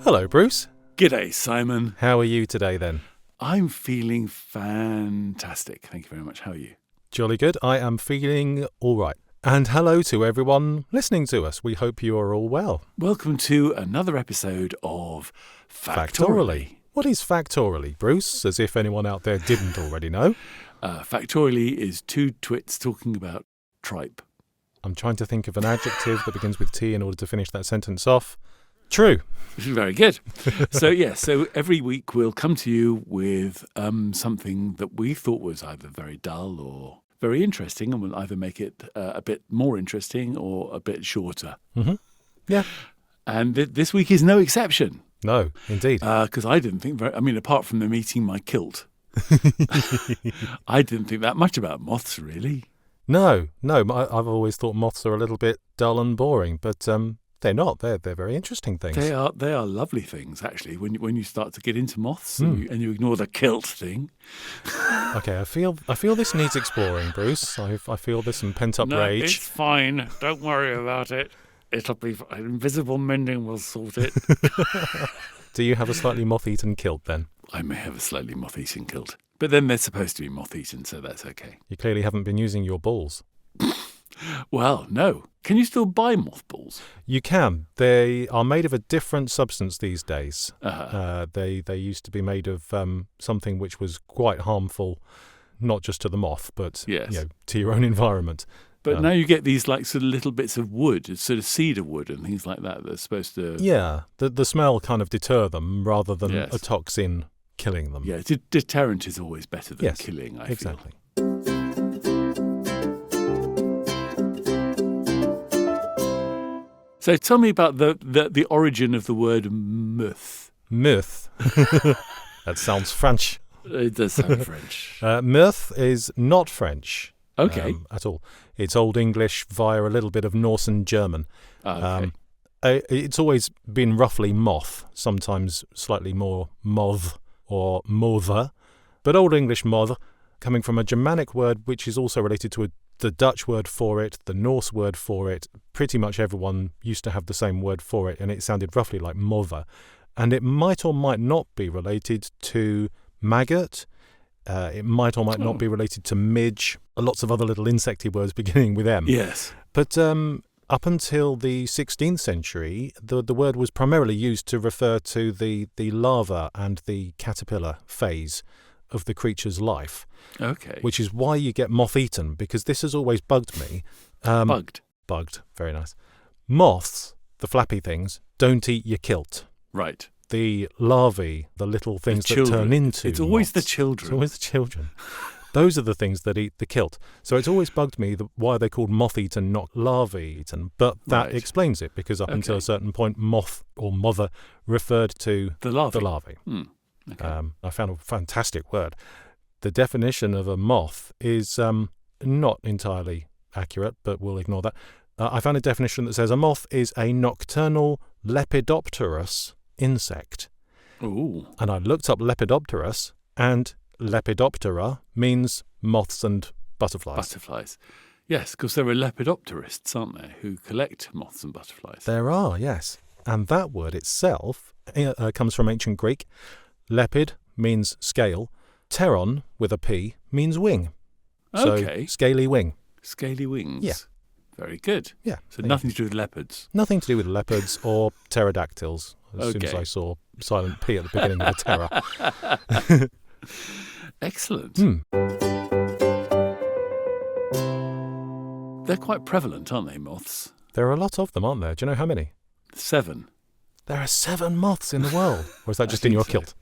Hello, Bruce. G'day, Simon. How are you today, then? I'm feeling fantastic. Thank you very much. How are you? Jolly good. I am feeling all right. And hello to everyone listening to us. We hope you are all well. Welcome to another episode of Factoraly. What is Factoraly, Bruce? As if anyone out there didn't already know. Factoraly is two twits talking about tripe. I'm trying to think of an adjective that begins with T in order to finish that sentence off. True. Very good. So every week we'll come to you with something that we thought was either very dull or very interesting, and we'll either make it a bit more interesting or a bit shorter. Mm-hmm. Yeah. And this week is no exception. No, indeed. Because I didn't think apart from them eating my kilt, I didn't think that much about moths, really. No. I've always thought moths are a little bit dull and boring, but they're not. They're very interesting things. They are lovely things, actually. When you start to get into moths and you ignore the kilt thing. Okay, I feel this needs exploring, Bruce. I feel there's some pent up rage. It's fine. Don't worry about it. It'll be invisible mending will sort it. Do you have a slightly moth-eaten kilt then? I may have a slightly moth-eaten kilt, but then they're supposed to be moth-eaten, so that's okay. You clearly haven't been using your balls. Well, no. Can you still buy mothballs? You can. They are made of a different substance these days. Uh-huh. They used to be made of something which was quite harmful, not just to the moth, but to your own environment. But now you get these like sort of little bits of wood, sort of cedar wood and things like that are supposed to... Yeah, the smell kind of deter them rather than a toxin killing them. Yeah, deterrent is always better than killing, I feel. So tell me about the origin of the word myth. Myth? That sounds French. It does sound French. Myth is not French. Okay. At all. It's Old English via a little bit of Norse and German. Okay. It's always been roughly moth, sometimes slightly more moth or mother. But Old English moth, coming from a Germanic word which is also related to the Dutch word for it, the Norse word for it. Pretty much everyone used to have the same word for it, and it sounded roughly like mother. And it might or might not be related to maggot. It might or might not be related to midge. Lots of other little insecty words beginning with M. Yes. But up until the 16th century, the word was primarily used to refer to the larva and the caterpillar phase of the creature's life. Okay. Which is why you get moth-eaten, because this has always bugged me. Bugged. Very nice. Moths, the flappy things, don't eat your kilt. Right. The larvae, the little things that turn into It's always moths. the children. It's always the children. Those are the things that eat the kilt. So it's always bugged me why they're called moth-eaten, not larvae-eaten. But that explains it, because up until a certain point, moth or mother referred to the larvae. Okay. I found a fantastic word. The definition of a moth is not entirely accurate, but we'll ignore that. I found a definition that says a moth is a nocturnal lepidopterous insect. Ooh. And I looked up lepidopterous, and lepidoptera means moths and butterflies. Butterflies. Yes, because there are lepidopterists, aren't there, who collect moths and butterflies. There are, yes. And that word itself comes from ancient Greek. Lepid means scale. Pteron, with a P, means wing. Okay. So, scaly wing. Scaly wings. Yeah. Very good. Yeah. So nothing to do with leopards. Nothing to do with leopards or pterodactyls, as soon as I saw silent P at the beginning of the terror. Excellent. They're quite prevalent, aren't they, moths? There are a lot of them, aren't there? Do you know how many? 7. There are 7 moths in the world. Or is that just in your kilt?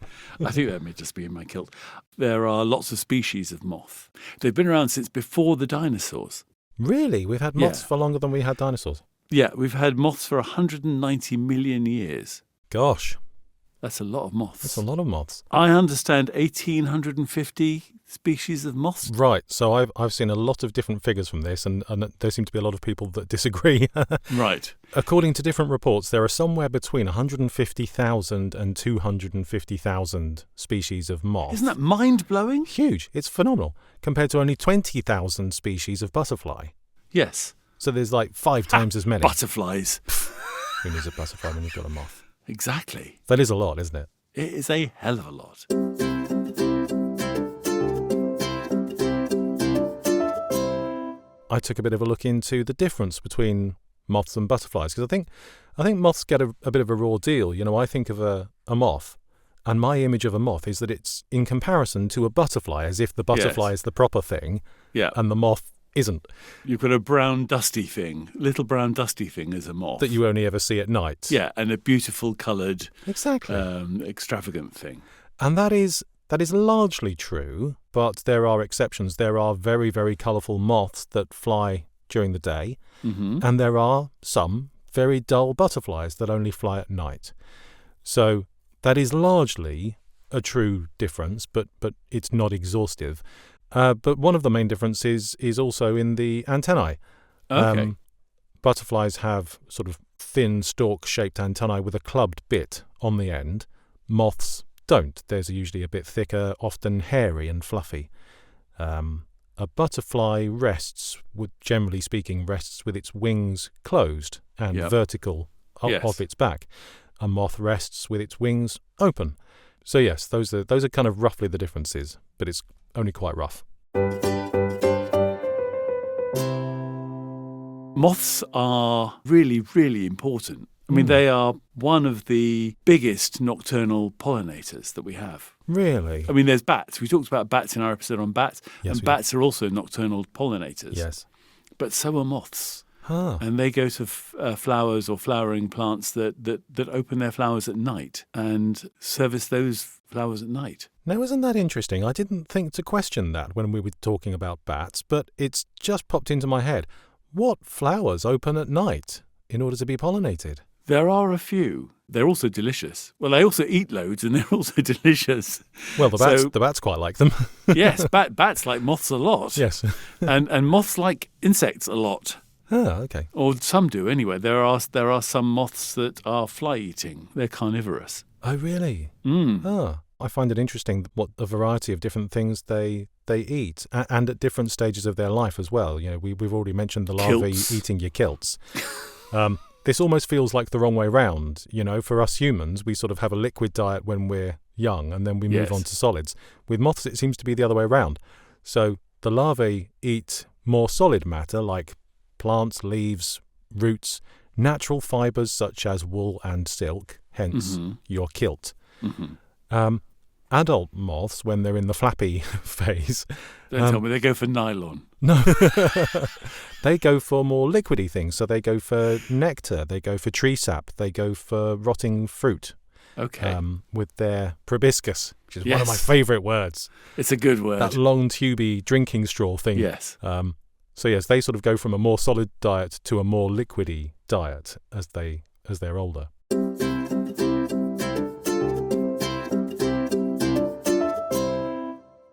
I think that may just be in my kilt. There are lots of species of moth. They've been around since before the dinosaurs. Really? We've had moths for longer than we had dinosaurs? Yeah, we've had moths for 190 million years. Gosh. That's a lot of moths. That's a lot of moths. I understand 1,850 species of moths. Right, so I've seen a lot of different figures from this, and there seem to be a lot of people that disagree. Right. According to different reports, there are somewhere between 150,000 and 250,000 species of moth. Isn't that mind-blowing? Huge. It's phenomenal. Compared to only 20,000 species of butterfly. Yes. So there's like 5 times as many. Butterflies. Who needs a butterfly when you've got a moth? Exactly. That is a lot, isn't it? It is a hell of a lot. I took a bit of a look into the difference between moths and butterflies, because I think moths get a bit of a raw deal. You know, I think of a moth, and my image of a moth is that it's in comparison to a butterfly, as if the butterfly is the proper thing, and the moth isn't. You've got a brown dusty thing, little brown dusty thing as a moth. That you only ever see at night. Yeah, and a beautiful coloured, exactly, extravagant thing. And that is largely true, but there are exceptions. There are very, very colourful moths that fly during the day, and there are some very dull butterflies that only fly at night. So that is largely a true difference, but it's not exhaustive. But one of the main differences is also in the antennae. Okay. Butterflies have sort of thin stalk-shaped antennae with a clubbed bit on the end. Moths don't. Theirs are usually a bit thicker, often hairy and fluffy. A butterfly generally speaking, rests with its wings closed and vertical off its back. A moth rests with its wings open. So yes, those are kind of roughly the differences, but it's only quite rough. Moths are really, really important. I mean, they are one of the biggest nocturnal pollinators that we have. Really? I mean, there's bats. We talked about bats in our episode on bats, Yes, and bats are also nocturnal pollinators. Yes. But so are moths. Huh. And they go to flowers or flowering plants that open their flowers at night and service those flowers at night. Now, isn't that interesting? I didn't think to question that when we were talking about bats, but it's just popped into my head. What flowers open at night in order to be pollinated? There are a few. They're also delicious. Well, they also eat loads, and they're also delicious. Well, the bats quite like them. Yes, bats like moths a lot. Yes. and moths like insects a lot. Ah, okay. Or some do anyway. There are some moths that are fly-eating. They're carnivorous. Oh, really? Ah, I find it interesting what a variety of different things they eat, and at different stages of their life as well. You know, we've already mentioned the larvae eating your kilts. This almost feels like the wrong way round. You know, for us humans, we sort of have a liquid diet when we're young, and then we move on to solids. With moths, it seems to be the other way around. So the larvae eat more solid matter like plants, leaves, roots, natural fibres such as wool and silk, hence your kilt. Adult moths, when they're in the flappy phase... Don't tell me they go for nylon. No. They go for more liquidy things. So they go for nectar, they go for tree sap, they go for rotting fruit. Okay. With their proboscis, which is one of my favourite words. It's a good word. That long, tubey drinking straw thing. Yes. So yes, they sort of go from a more solid diet to a more liquidy diet as they're older.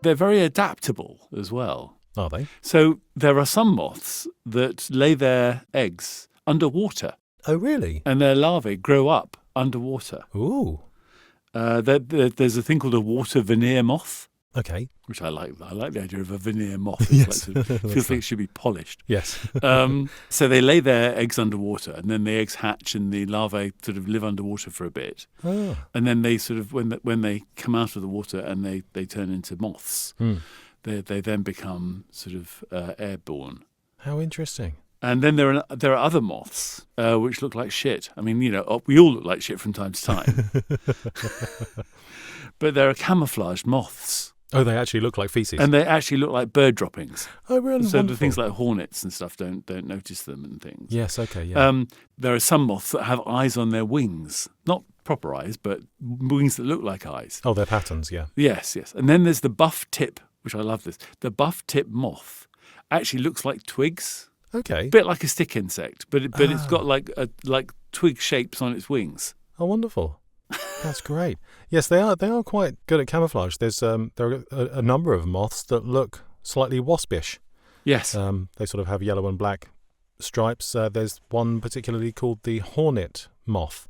They're very adaptable as well. Are they? So there are some moths that lay their eggs underwater. Oh, really? And their larvae grow up underwater. Ooh. There's a thing called a water veneer moth. Okay. Which I like. I like the idea of a veneer moth. Yes. Feels like it should be polished. Yes. So they lay their eggs underwater, and then the eggs hatch, and the larvae sort of live underwater for a bit. Oh. And then they sort of, when they come out of the water and they turn into moths, they then become sort of airborne. How interesting. And then there are other moths which look like shit. I mean, you know, we all look like shit from time to time. But there are camouflaged moths. Oh, they actually look like feces. And they actually look like bird droppings. Oh, really? So Wonderful. the things like hornets and stuff don't notice them and things. Yes, okay, yeah. There are some moths that have eyes on their wings. Not proper eyes, but wings that look like eyes. Oh, they're patterns, yeah. Yes. And then there's the buff tip, which I love this. The buff tip moth actually looks like twigs. Okay. A bit like a stick insect, but it's got like twig shapes on its wings. Oh, wonderful. That's great. Yes, they are quite good at camouflage. There are a number of moths that look slightly waspish. Yes. They sort of have yellow and black stripes. There's one particularly called the hornet moth.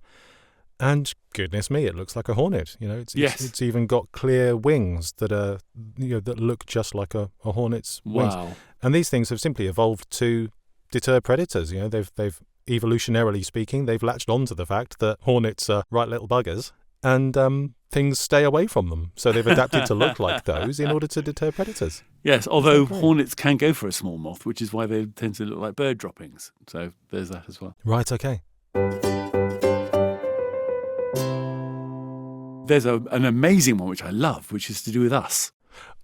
And goodness me, it looks like a hornet. You know, it's even got clear wings that are that look just like a hornet's wings. Wow. And these things have simply evolved to deter predators. You know, they've evolutionarily speaking, they've latched on to the fact that hornets are right little buggers and things stay away from them. So they've adapted to look like those in order to deter predators. Yes, although hornets can go for a small moth, which is why they tend to look like bird droppings. So there's that as well. Right, okay. There's an amazing one which I love, which is to do with us.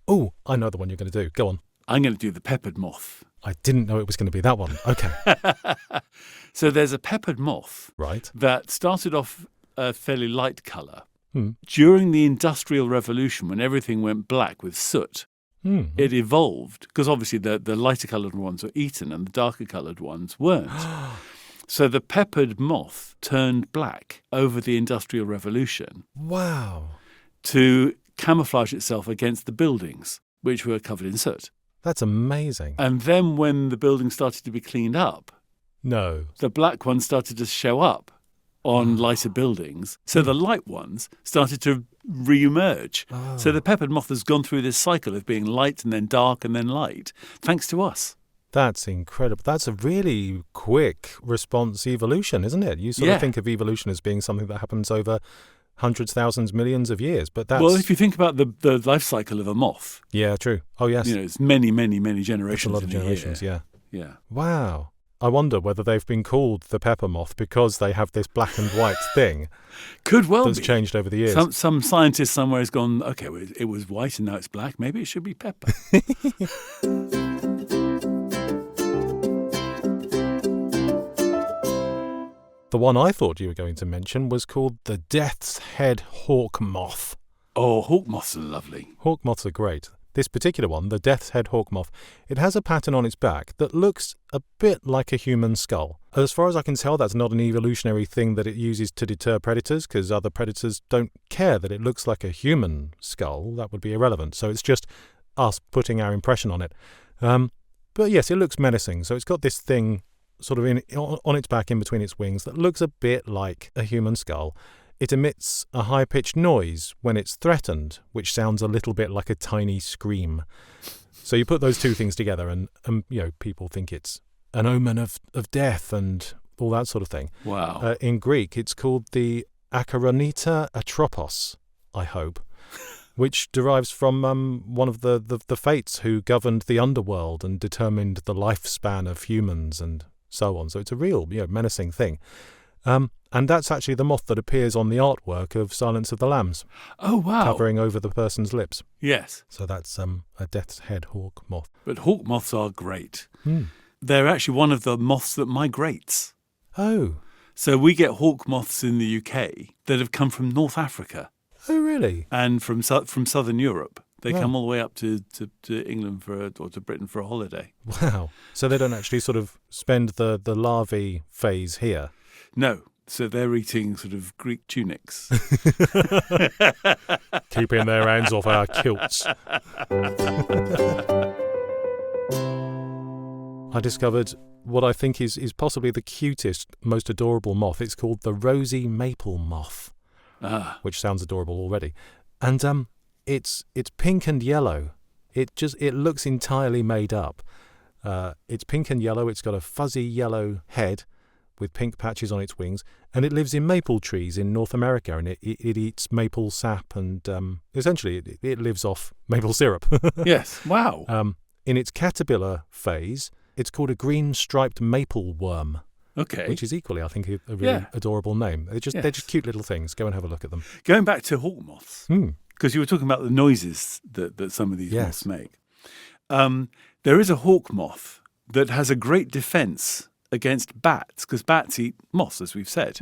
Oh, I know the one you're going to do. Go on. I'm going to do the peppered moth. I didn't know it was going to be that one. Okay. So there's a peppered moth Right. that started off a fairly light colour. Hmm. During the Industrial Revolution, when everything went black with soot, it evolved, because obviously the lighter coloured ones were eaten and the darker coloured ones weren't. So the peppered moth turned black over the Industrial Revolution. Wow. To camouflage itself against the buildings, which were covered in soot. That's amazing. And then when the buildings started to be cleaned up, No. the black ones started to show up on lighter buildings. So the light ones started to re-emerge. Oh. So the peppered moth has gone through this cycle of being light and then dark and then light, thanks to us. That's incredible. That's a really quick response evolution, isn't it? You sort of think of evolution as being something that happens over hundreds, thousands, millions of years. But that's... Well, if you think about the life cycle of a moth. Yeah, true. Oh, yes. It's many, many, many generations. That's a lot of generations, yeah. Wow. I wonder whether they've been called the pepper moth because they have this black and white thing. Could well that's be. Changed over the years. Some scientist somewhere has gone, okay, well, it was white and now it's black. Maybe it should be pepper. The one I thought you were going to mention was called the death's head hawk moth. Oh, hawk moths are lovely. Hawk moths are great. This particular one, the death's head hawk moth, it has a pattern on its back that looks a bit like a human skull. As far as I can tell, that's not an evolutionary thing that it uses to deter predators, because other predators don't care that it looks like a human skull. That would be irrelevant. So it's just us putting our impression on it. But yes, it looks menacing. So it's got this thing sort of on its back in between its wings that looks a bit like a human skull. It emits a high-pitched noise when it's threatened, which sounds a little bit like a tiny scream. So you put those two things together and people think it's an omen of death and all that sort of thing. Wow. In Greek, it's called the Akaronita Atropos, I hope, which derives from one of the fates who governed the underworld and determined the lifespan of humans and so on. So it's a real menacing thing. And that's actually the moth that appears on the artwork of Silence of the Lambs. Oh, wow. Covering over the person's lips. Yes. So that's a death's head hawk moth. But hawk moths are great. They're actually one of the moths that migrates. Oh. So we get hawk moths in the UK that have come from North Africa. Oh, really? And from Southern Europe. They come all the way up to England or to Britain for a holiday. Wow. So they don't actually sort of spend the larvae phase here? No. So they're eating sort of Greek tunics. Keeping their hands off our kilts. I discovered what I think is possibly the cutest, most adorable moth. It's called the rosy maple moth, which sounds adorable already. And it's pink and yellow. It looks entirely made up. It's pink and yellow. It's got a fuzzy yellow head with pink patches on its wings, and it lives in maple trees in North America, and it eats maple sap, and essentially it lives off maple syrup. Yes, wow. In its caterpillar phase, it's called a green striped maple worm. Okay. Which is equally, I think, a really adorable name. They're just cute little things. Go and have a look at them. Going back to hawk moths, because you were talking about the noises that some of these moths make. There is a hawk moth that has a great defence against bats, because bats eat moths, as we've said.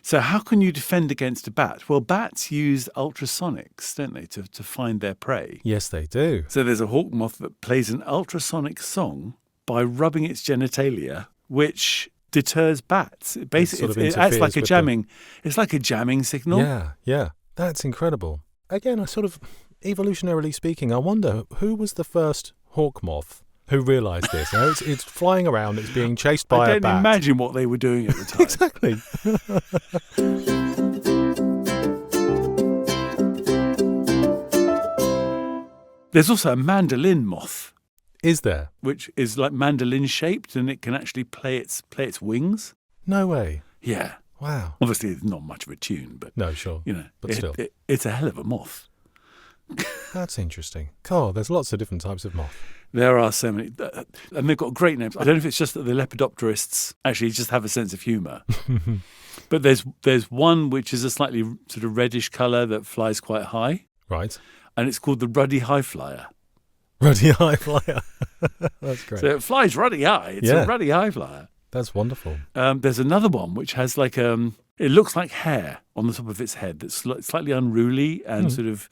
So how can you defend against a bat? Well, bats use ultrasonics, don't they, to find their prey? Yes, they do. So there's a hawk moth that plays an ultrasonic song by rubbing its genitalia, which deters bats. Basically, it acts like a jamming. It's like a jamming signal. Yeah. That's incredible. Again, evolutionarily speaking, I wonder who was the first hawk moth who realised this. It's flying around, it's being chased by a bat. I don't imagine what they were doing at the time. Exactly. There's also a mandolin moth. Is there? which is like mandolin shaped, and it can actually play its wings. No way. Yeah. Wow. Obviously, it's not much of a tune, but No, sure. But still. It's a hell of a moth. That's interesting. Cool. There's lots of different types of moth. There are so many, and they've got great names. I don't know if it's just that the lepidopterists actually just have a sense of humour. But there's one which is a slightly sort of reddish colour that flies quite high, Right. and it's called the ruddy high flyer. Ruddy high flyer. That's great. So it flies ruddy high. It's Yeah. a ruddy high flyer. That's wonderful. There's another one which has like it looks like hair on the top of its head that's slightly unruly and sort of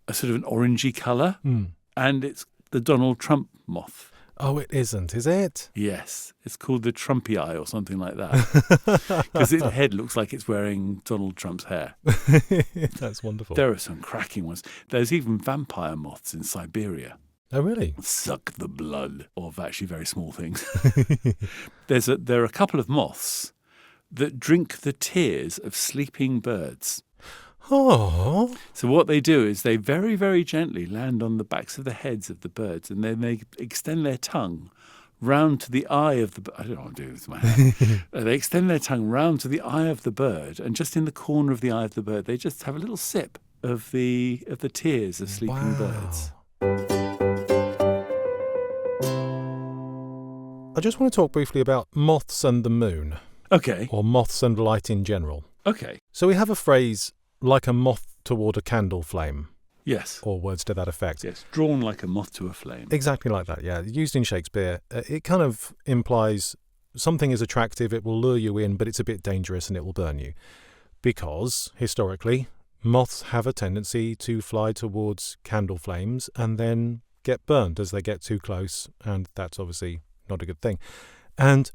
an orangey colour, and it's the Donald Trump moth. Oh, it isn't, is it? Yes, it's called the Trumpy Eye or something like that, because its head looks like it's wearing Donald Trump's hair. That's wonderful. There are some cracking ones. There's even vampire moths in Siberia. Oh, really? Suck the blood of actually very small things. There are a couple of moths that drink the tears of sleeping birds. Oh. So what they do is they very, very gently land on the backs of the heads of the birds, and then they extend their tongue round to the eye of the... I don't know what I'm doing with my hand. They extend their tongue round to the eye of the bird, and just in the corner of the eye of the bird, they just have a little sip of the tears of sleeping birds. I just want to talk briefly about moths and the moon, Okay. or moths and light in general. Okay. So we have a phrase, like a moth toward a candle flame, Yes. or words to that effect. Yes. Drawn like a moth to a flame. Exactly like that, yeah. Used in Shakespeare. It kind of implies something is attractive, it will lure you in, but it's a bit dangerous and it will burn you. Because, historically, moths have a tendency to fly towards candle flames and then get burned as they get too close, and that's obviously not a good thing. And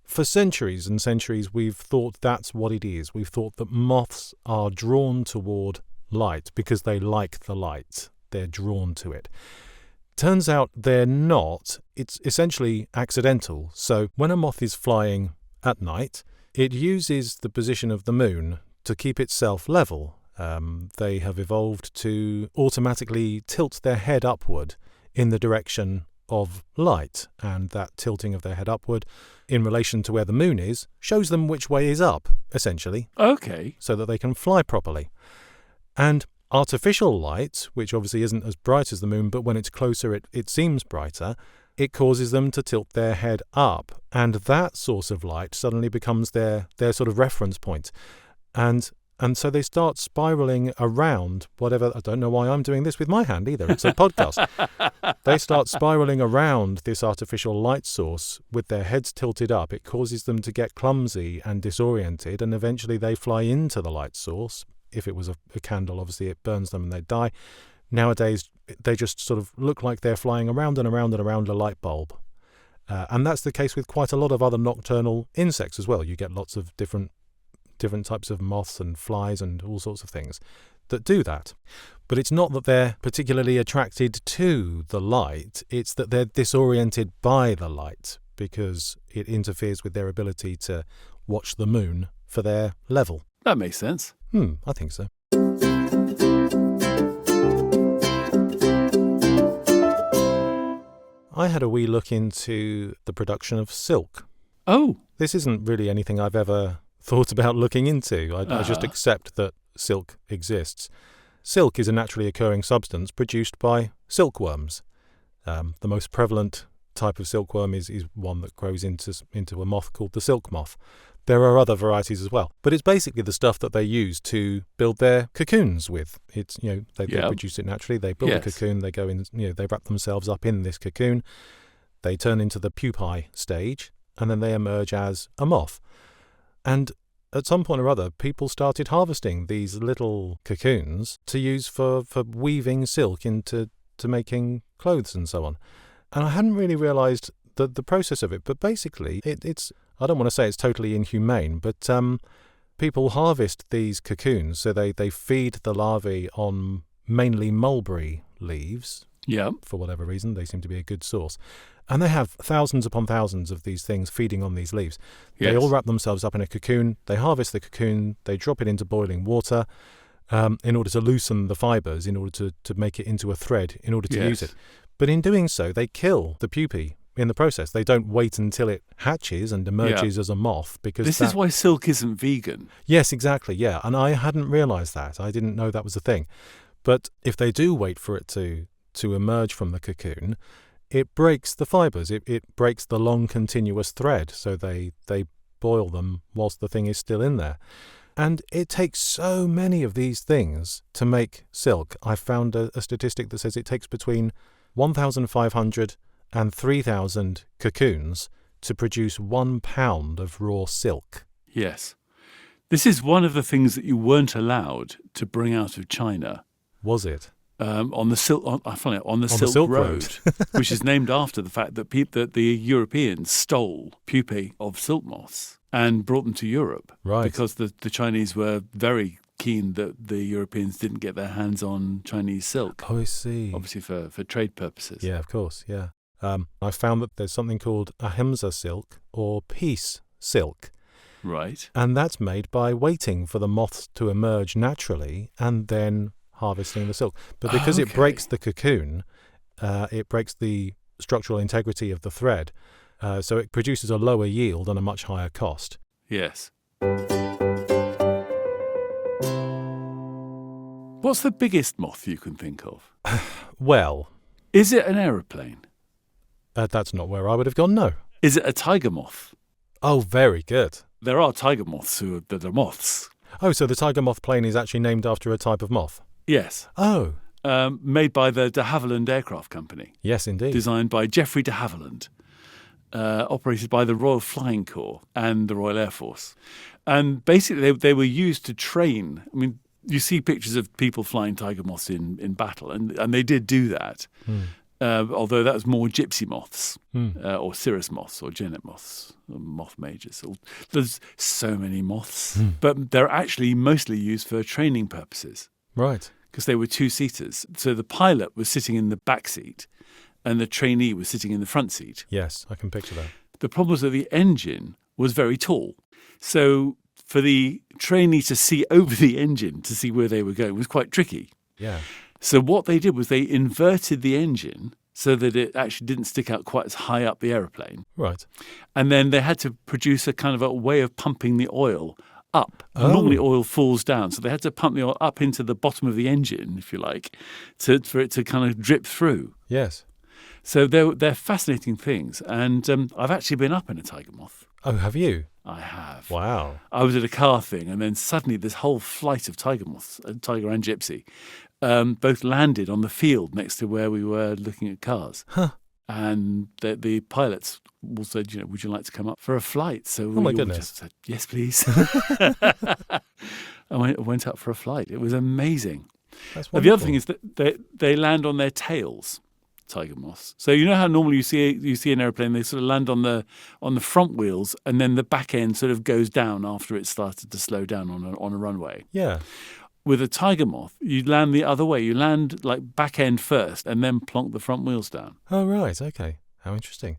for centuries and centuries, we've thought that's what it is. We've thought that moths are drawn toward light because they like the light. They're drawn to it. Turns out they're not. It's essentially accidental. So when a moth is flying at night, it uses the position of the moon to keep itself level. They have evolved to automatically tilt their head upward in the direction of light, and that tilting of their head upward in relation to where the moon is shows them which way is up, essentially, Okay. so that they can fly properly. And artificial light, which obviously isn't as bright as the moon, but when it's closer it seems brighter, it causes them to tilt their head up, and that source of light suddenly becomes their sort of reference point. And so they start spiraling around whatever. I don't know why I'm doing this with my hand either. It's a podcast. They start spiraling around this artificial light source with their heads tilted up. It causes them to get clumsy and disoriented, and eventually they fly into the light source. If it was a candle, obviously it burns them and they die. Nowadays, they just sort of look like they're flying around and around and around a light bulb. And that's the case with quite a lot of other nocturnal insects as well. You get lots of different types of moths and flies and all sorts of things that do that. But it's not that they're particularly attracted to the light, it's that they're disoriented by the light because it interferes with their ability to watch the moon for their level. That makes sense. I think so. I had a wee look into the production of silk. Oh. This isn't really anything I've ever thought about looking into. I just accept that silk exists. Silk is a naturally occurring substance produced by silkworms. The most prevalent type of silkworm is one that grows into a moth called the silk moth. There are other varieties as well, but it's basically the stuff that they use to build their cocoons with. It's they produce it naturally. They build a cocoon. They go in. They wrap themselves up in this cocoon. They turn into the pupae stage, and then they emerge as a moth. And at some point or other, people started harvesting these little cocoons to use for weaving silk into making clothes and so on. And I hadn't really realised the process of it, but basically it's I don't want to say it's totally inhumane, but people harvest these cocoons, so they feed the larvae on mainly mulberry leaves. Yeah. For whatever reason, they seem to be a good source. And they have thousands upon thousands of these things feeding on these leaves. Yes. They all wrap themselves up in a cocoon. They harvest the cocoon. They drop it into boiling water in order to loosen the fibres, in order to make it into a thread, in order to use it. But in doing so, they kill the pupae in the process. They don't wait until it hatches and emerges as a moth, because this is why silk isn't vegan. Yes, exactly, yeah. And I hadn't realised that. I didn't know that was a thing. But if they do wait for it to emerge from the cocoon, it breaks the fibres. It breaks the long continuous thread. So they boil them whilst the thing is still in there. And it takes so many of these things to make silk. I found a statistic that says it takes between 1,500 and 3,000 cocoons to produce 1 pound of raw silk. Yes. This is one of the things that you weren't allowed to bring out of China. Was it? On the Silk Road, which is named after the fact that that the Europeans stole pupae of silk moths and brought them to Europe. Right. Because the Chinese were very keen that the Europeans didn't get their hands on Chinese silk. Oh, I see. Obviously for trade purposes. Yeah, of course, yeah. I found that there's something called ahimsa silk or peace silk. Right. And that's made by waiting for the moths to emerge naturally and then harvesting the silk. But because it breaks the cocoon, it breaks the structural integrity of the thread, so it produces a lower yield and a much higher cost. Yes. What's the biggest moth you can think of? Well... Is it an aeroplane? That's not where I would have gone, no. Is it a tiger moth? Oh, very good. There are tiger moths that are moths. Oh, so the tiger moth plane is actually named after a type of moth? Yes. Oh. Made by the de Havilland Aircraft Company. Yes, indeed. Designed by Geoffrey de Havilland. Operated by the Royal Flying Corps and the Royal Air Force. And basically they were used to train. I mean, you see pictures of people flying tiger moths in battle, and they did do that. Although that was more gypsy moths or cirrus moths or genet moths, or moth majors. There's so many moths. But they're actually mostly used for training purposes. Right. Because they were two-seaters. So the pilot was sitting in the back seat and the trainee was sitting in the front seat. Yes, I can picture that. The problem was that the engine was very tall. So for the trainee to see over the engine to see where they were going was quite tricky. Yeah. So what they did was they inverted the engine so that it actually didn't stick out quite as high up the aeroplane. Right. And then they had to produce a kind of a way of pumping the oil up. Oh. Normally oil falls down, so they had to pump the oil up into the bottom of the engine, if you like, for it to kind of drip through. Yes. So they're fascinating things. And I've actually been up in a tiger moth. Oh, have you? I have. Wow. I was at a car thing, and then suddenly this whole flight of tiger moths, tiger and gypsy, both landed on the field next to where we were looking at cars. Huh. And the pilots all said, would you like to come up for a flight? So my we all goodness. just said, yes, please. I went up for a flight. It was amazing. That's But the other thing is that they land on their tails, tiger moths. So you know how normally you see an aeroplane, they sort of land on the front wheels, and then the back end sort of goes down after it started to slow down on a runway. Yeah. With a tiger moth, you land the other way. You land like back end first and then plonk the front wheels down. Oh, right. Okay. How interesting.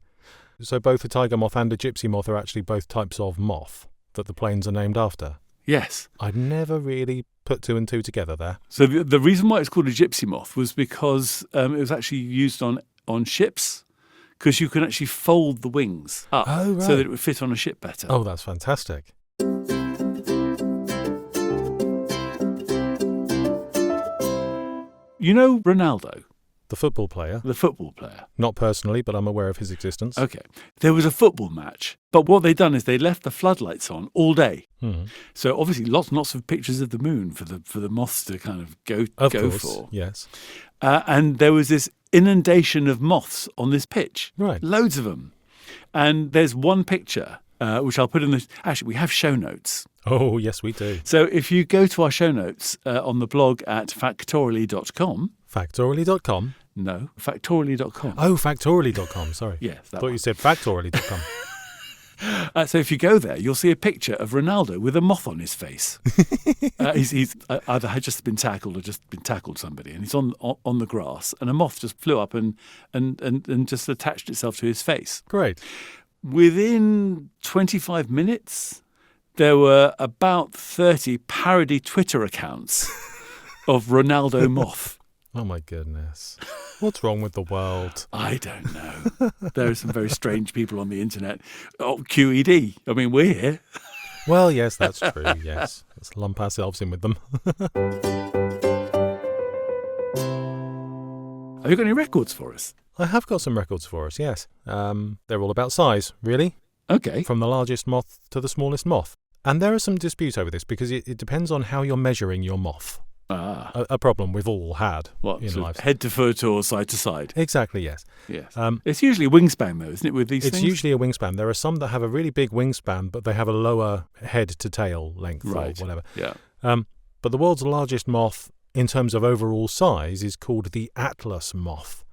So both a tiger moth and a gypsy moth are actually both types of moth that the planes are named after? Yes. I'd never really put two and two together there. So the reason why it's called a gypsy moth was because it was actually used on ships, because you can actually fold the wings up so that it would fit on a ship better. Oh, that's fantastic. You know Ronaldo? The football player? The football player. Not personally, but I'm aware of his existence. Okay. There was a football match, but what they'd done is they left the floodlights on all day. So obviously lots and lots of pictures of the moon for the moths to kind of go for. Yes. And there was this inundation of moths on this pitch. Right. Loads of them. And there's one picture, which I'll put in the... Actually, we have show notes. Oh, yes, we do. So if you go to our show notes on the blog at factoraly.com... Factoraly.com? No, factoraly.com. Oh, factoraly.com, sorry. Yes, I thought you said factoraly.com. So if you go there, you'll see a picture of Ronaldo with a moth on his face. He's either had just been tackled or just been tackled somebody, and he's on the grass, and a moth just flew up and just attached itself to his face. Great. Within 25 minutes, there were about 30 parody Twitter accounts of Ronaldo Moth. Oh, my goodness. What's wrong with the world? I don't know. There are some very strange people on the internet. Oh, QED. I mean, we're here. Well, yes, that's true, yes. Let's lump ourselves in with them. Have you got any records for us? I have got some records for us, yes. They're all about size, really. Okay. From the largest moth to the smallest moth. And there is some dispute over this because it depends on how you're measuring your moth. A problem we've all had in life. Head to foot or side to side? Exactly, yes. Yes. It's usually a wingspan, though, isn't it, with these things? It's usually a wingspan. There are some that have a really big wingspan, but they have a lower head to tail length or whatever. Yeah. But the world's largest moth, in terms of overall size, is called the Atlas moth,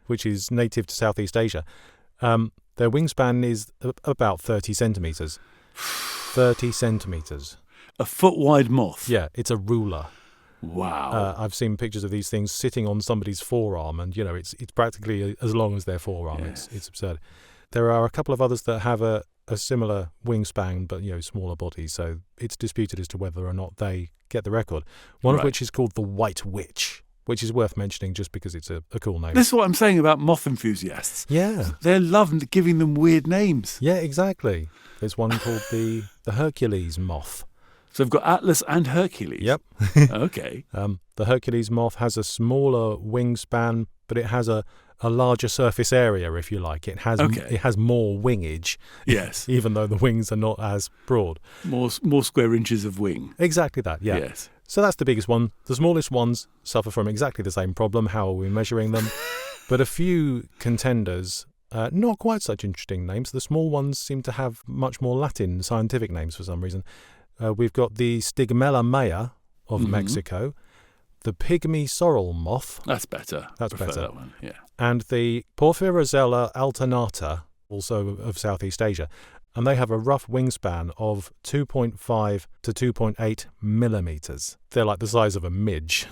which is native to Southeast Asia. Their wingspan is about 30 centimetres. 30 centimetres. A foot-wide moth? Yeah, it's a ruler. Wow. I've seen pictures of these things sitting on somebody's forearm, and it's practically as long as their forearm. Yes. It's absurd. There are a couple of others that have a similar wingspan, but smaller bodies. So it's disputed as to whether or not they get the record. One of which is called the White Witch, which is worth mentioning just because it's a cool name. This is what I'm saying about moth enthusiasts. Yeah, they love giving them weird names. Yeah, exactly. There's one called the Hercules moth. So we've got Atlas and Hercules. Yep. Okay. The Hercules moth has a smaller wingspan, but it has a larger surface area, if you like. It has more wingage. Yes. Even though the wings are not as broad. More square inches of wing. Exactly that, yeah. Yes. So that's the biggest one. The smallest ones suffer from exactly the same problem. How are we measuring them? But a few contenders, not quite such interesting names. The small ones seem to have much more Latin scientific names for some reason. We've got the Stigmella maya of Mexico, the pygmy sorrel moth. That's better. That's better. better. That one. Yeah. And the Porphyrozella alternata, also of Southeast Asia. And they have a rough wingspan of 2.5 to 2.8 millimetres. They're like the size of a midge.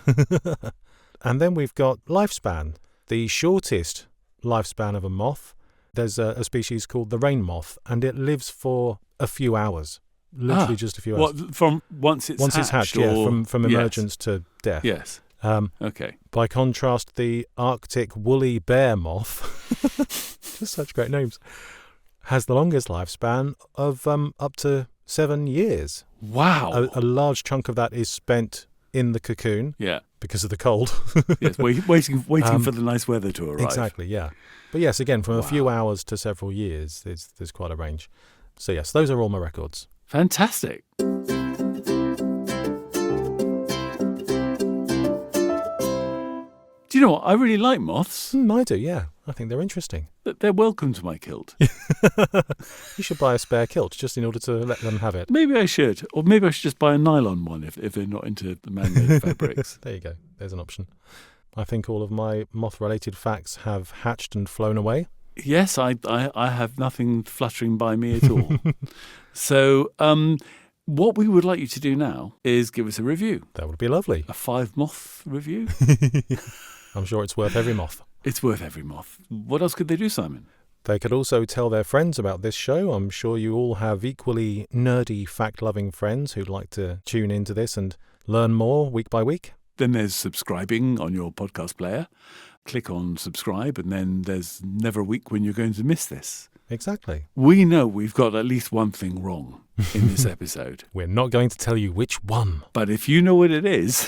And then we've got lifespan. The shortest lifespan of a moth, there's a species called the rain moth, and it lives for a few hours. Literally just a few hours. What, from once it's hatched? Yeah, from emergence to death. Yes. Okay. By contrast, the Arctic woolly bear moth, just such great names, has the longest lifespan of up to 7 years. Wow. A large chunk of that is spent in the cocoon. Yeah. Because of the cold. Yes, waiting for the nice weather to arrive. Exactly, yeah. But yes, again, from a few hours to several years, there's quite a range. So yes, those are all my records. Fantastic. Do you know what? I really like moths. I do, yeah. I think they're interesting. They're welcome to my kilt. You should buy a spare kilt just in order to let them have it. Maybe I should. Or maybe I should just buy a nylon one if they're not into the man-made fabrics. There you go. There's an option. I think all of my moth-related facts have hatched and flown away. Yes, I have nothing fluttering by me at all. So what we would like you to do now is give us a review. That would be lovely. A 5-moth review. I'm sure it's worth every moth. It's worth every moth. What else could they do, Simon? They could also tell their friends about this show. I'm sure you all have equally nerdy, fact-loving friends who'd like to tune into this and learn more week by week. Then there's subscribing on your podcast player. Click on subscribe, and then there's never a week when you're going to miss this. Exactly. We know we've got at least one thing wrong in this episode. We're not going to tell you which one. But if you know what it is,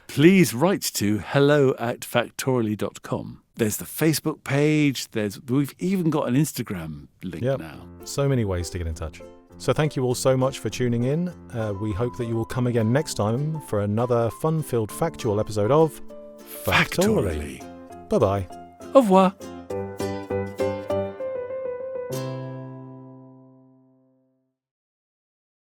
please write to hello@factoraly.com. There's the Facebook page. We've even got an Instagram link now. So many ways to get in touch. So thank you all so much for tuning in. We hope that you will come again next time for another fun-filled factual episode of Factoraly. Bye-bye. Au revoir.